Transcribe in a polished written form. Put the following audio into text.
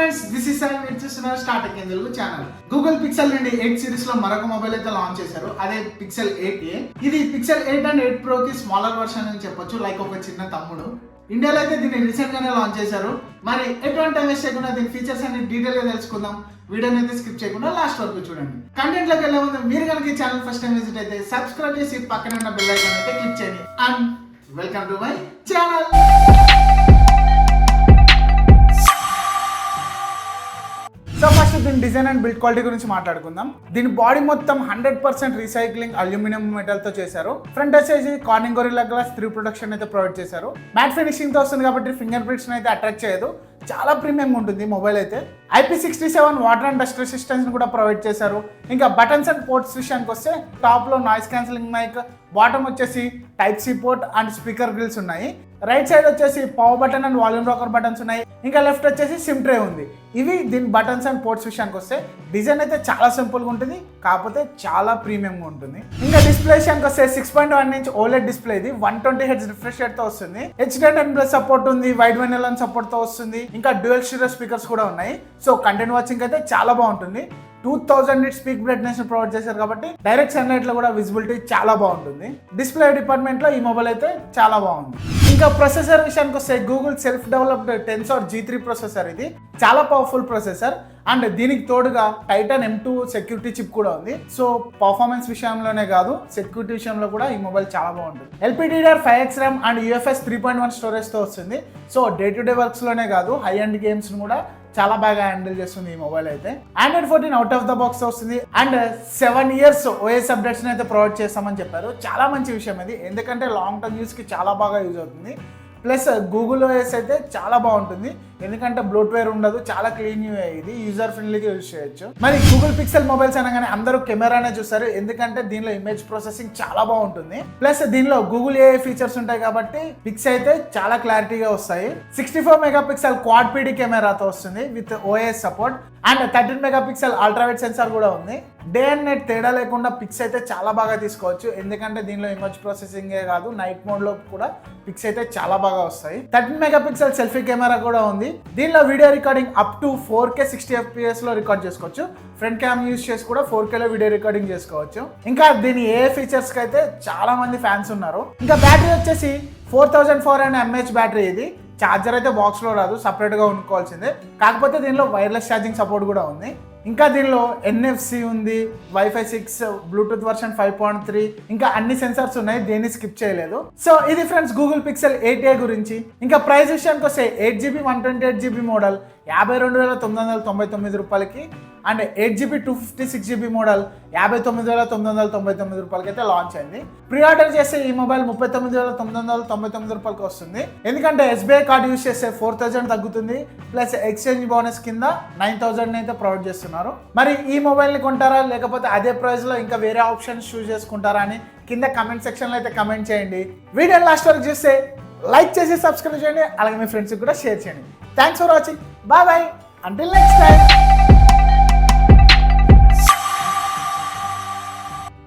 Friends, this is Sai. మీరు చూస్తున్నారు Startek in Telugu channel. Google pixel నుండి 8 సిరీస్ లో మరొక మొబైల్ అయితే లాంచ్ చేశారు. అదే పిక్సెల్ 8a. ఇది పిక్సెల్ 8 అండ్ 8 ప్రో కి స్మాలర్ వర్షన్ అని చెప్పొచ్చు, లైక్ ఒక చిన్న తమ్ముడు. ఇండియాలో అయితే దీన్ని రీసెంట్ గానే లాంచ్ చేశారు. మరి ఎటువంటి టైం వేస్ట్ చేయకుండా దీని ఫీచర్స్ అన్ని డీటెయిల్ గా తెలుసుకుందాం. వీడియోని అయితే స్కిప్ చేయకుండా లాస్ట్ వరకు చూడండి. కంటెంట్ లోకి వెళ్ళే ముందు మీరు కనుక ఈ ఛానల్ ఫస్ట్ టైం విజిట్ అయితే సబ్స్క్రైబ్ చేసి పక్కన ఉన్న బెల్ ఐకాన్ అయితే క్లిక్ చేయండి. And welcome to my channel. So first దీని డిజైన్ అండ్ బిల్డ్ క్వాలిటీ గురించి మాట్లాడుకుందాం. దీని బాడీ మొత్తం 100% రీసైక్లింగ్ అల్యూమినియం మెటల్ తో చేశారు. ఫ్రంట్ వచ్చేసి కార్నింగ్ గొరిల్లా గ్లాస్ 3 ప్రొటెక్షన్ అయితే ప్రొవైడ్ చేశారు. మ్యాట్ ఫినిషింగ్ తో వస్తుంది కాబట్టి ఫింగర్ ప్రింట్స్ అయితే అట్రాక్ట్ చేయదు. చాలా ప్రీమియం ఉంటుంది మొబైల్ అయితే. IP67 water and dust resistance కూడా ప్రొవైడ్ చేశారు. ఇంకా బటన్స్ అండ్ పోర్ట్స్ విషయానికి వస్తే టాప్ లో నాయిస్ క్యాన్సిలింగ్ మైక్, బాటమ్ వచ్చేసి type C port and speaker grills ఉన్నాయి. రైట్ సైడ్ వచ్చేసి power button and volume rocker buttons ఉన్నాయి. ఇంకా లెఫ్ట్ వచ్చేసి సిమ్ ట్రే ఉంది. ఇవి దీని బటన్స్ అండ్ పోర్ట్స్ విషయానికి వస్తే డిజైన్ అయితే చాలా సింపుల్ గా ఉంటుంది, కాకపోతే చాలా ప్రీమియం గా ఉంటుంది. ఇంకా డిస్ప్లే విషయానికి వస్తే 6.1 ఇంచ్ OLED డిస్ప్లే. ఇది 120 Hz రిఫ్రెష్ రేట్ తో వస్తుంది. HD10+ సపోర్ట్ ఉంది, వైడ్ వెనెల్ సపోర్ట్ తో వస్తుంది. ఇంకా డ్యూయల్ స్టీరియో స్పీకర్స్ కూడా ఉన్నాయి. సో కంటెంట్ వాచింగ్ అయితే చాలా బాగుంటుంది. 2000 nits పీక్ బ్రైట్నెస్ ప్రొవైడ్ చేశారు కాబట్టి డైరెక్ట్ సన్లైట్ లో కూడా విజిబిలిటీ చాలా బాగుంటుంది. డిస్ప్లే డిపార్ట్మెంట్ లో ఈ మొబైల్ అయితే చాలా బాగుంది. ఇంకా ప్రొసెసర్ విషయానికి వస్తే Google self developed Tensor G3 processor. ఇది చాలా పవర్ఫుల్ ప్రొసెసర్ అండ్ దీనికి తోడుగా టైటాన్ M2 సెక్యూరిటీ చిప్ కూడా ఉంది. సో పర్ఫార్మెన్స్ విషయంలోనే కాదు, సెక్యూరిటీ విషయంలో కూడా ఈ మొబైల్ చాలా బాగుంటుంది. LPDDR5X RAM and UFS 3.1 storage తో వస్తుంది. So day to day works లోనే కాదు, హై అండ్ గేమ్స్ కూడా చాలా బాగా హ్యాండిల్ చేస్తుంది ఈ మొబైల్ అయితే. Android 14 out of the box వస్తుంది అండ్ 7 years OS అప్డేట్స్ అయితే ప్రొవైడ్ చేస్తామని చెప్పారు. చాలా మంచి విషయం ఇది, ఎందుకంటే లాంగ్ టర్మ్ యూస్ కి చాలా బాగా యూజ్ అవుతుంది. ప్లస్ గూగుల్ OS అయితే చాలా బాగుంటుంది, ఎందుకంటే బ్లోట్వేర్ ఉండదు, చాలా క్లీన్ ఇది, యూజర్ ఫ్రెండ్లీగా యూజ్ చేయొచ్చు. మరి గూగుల్ పిక్సెల్ మొబైల్స్ అనగానే అందరూ కెమెరానే చూస్తారు, ఎందుకంటే దీనిలో ఇమేజ్ ప్రాసెసింగ్ చాలా బాగుంటుంది. ప్లస్ దీనిలో గూగుల్ AI ఫీచర్స్ ఉంటాయి కాబట్టి పిక్స్ అయితే చాలా క్లారిటీగా వస్తాయి. 64 మెగాపిక్సెల్ క్వాడ్ PD కెమెరాతో వస్తుంది with OS support and 13 megapixel ultrawide sensor కూడా ఉంది. డే అండ్ నైట్ తేడా లేకుండా పిక్స్ అయితే చాలా బాగా తీసుకోవచ్చు, ఎందుకంటే దీనిలో ఇమేజ్ ప్రాసెసింగే కాదు, నైట్ మోడ్ లో కూడా పిక్స్ అయితే చాలా బాగా వస్తాయి. 13 మెగాపిక్సెల్ సెల్ఫీ కెమెరా కూడా ఉంది. దీనిలో video recording up to 4K 60 FPS లో రికార్డ్ చేసుకోవచ్చు. ఫ్రంట్ క్యామ్ యూజ్ చేసి కూడా 4K లో వీడియో రికార్డింగ్ చేసుకోవచ్చు. ఇంకా దీని ఏ ఫీచర్స్ కి అయితే చాలా మంది ఫ్యాన్స్ ఉన్నారు. ఇంకా బ్యాటరీ వచ్చేసి 4400 mAh బ్యాటరీ. ఇది ఛార్జర్ అయితే బాక్స్ లో రాదు, సపరేట్ గా కొనుక్కోవాల్సిందే. కాకపోతే దీనిలో వైర్లెస్ ఛార్జింగ్ సపోర్ట్ కూడా ఉంది. ఇంకా దీనిలో NFC ఉంది, Wi-Fi 6, బ్లూటూత్ వర్షన్ 5.3, ఇంకా అన్ని సెన్సార్స్ ఉన్నాయి, దేన్ని స్కిప్ చేయలేదు. సో ఇది ఫ్రెండ్స్ గూగుల్ పిక్సెల్ 8a గురించి. ఇంకా ప్రైస్ విషయానికి వస్తే 8GB 128GB మోడల్ 52,999 రూపాయలకి అండ్ 8GB 256GB మోడల్ 59,999 రూపాయలకి అయితే లాంచ్ అయింది. ప్రీ ఆర్డర్ చేస్తే ఈ మొబైల్ 39,999 రూపాయలకి వస్తుంది, ఎందుకంటే SBI కార్డు యూజ్ చేస్తే 4,000 తగ్గుతుంది. ప్లస్ ఎక్స్చేంజ్ బోనస్ కింద 9,000 అయితే ప్రొవైడ్ చేస్తున్నారు. మరి ఈ మొబైల్ని కొంటారా, లేకపోతే అదే ప్రైస్ లో ఇంకా వేరే ఆప్షన్స్ చూస్ చేసుకుంటారా అని కింద కమెంట్ సెక్షన్లో అయితే కమెంట్ చేయండి. వీడియో లాస్ట్ వరకు చూస్తే లైక్ చేసి సబ్స్క్రైబ్ చేయండి, అలాగే మీ ఫ్రెండ్స్కి కూడా షేర్ చేయండి. Thanks for watching. Bye bye, until next time.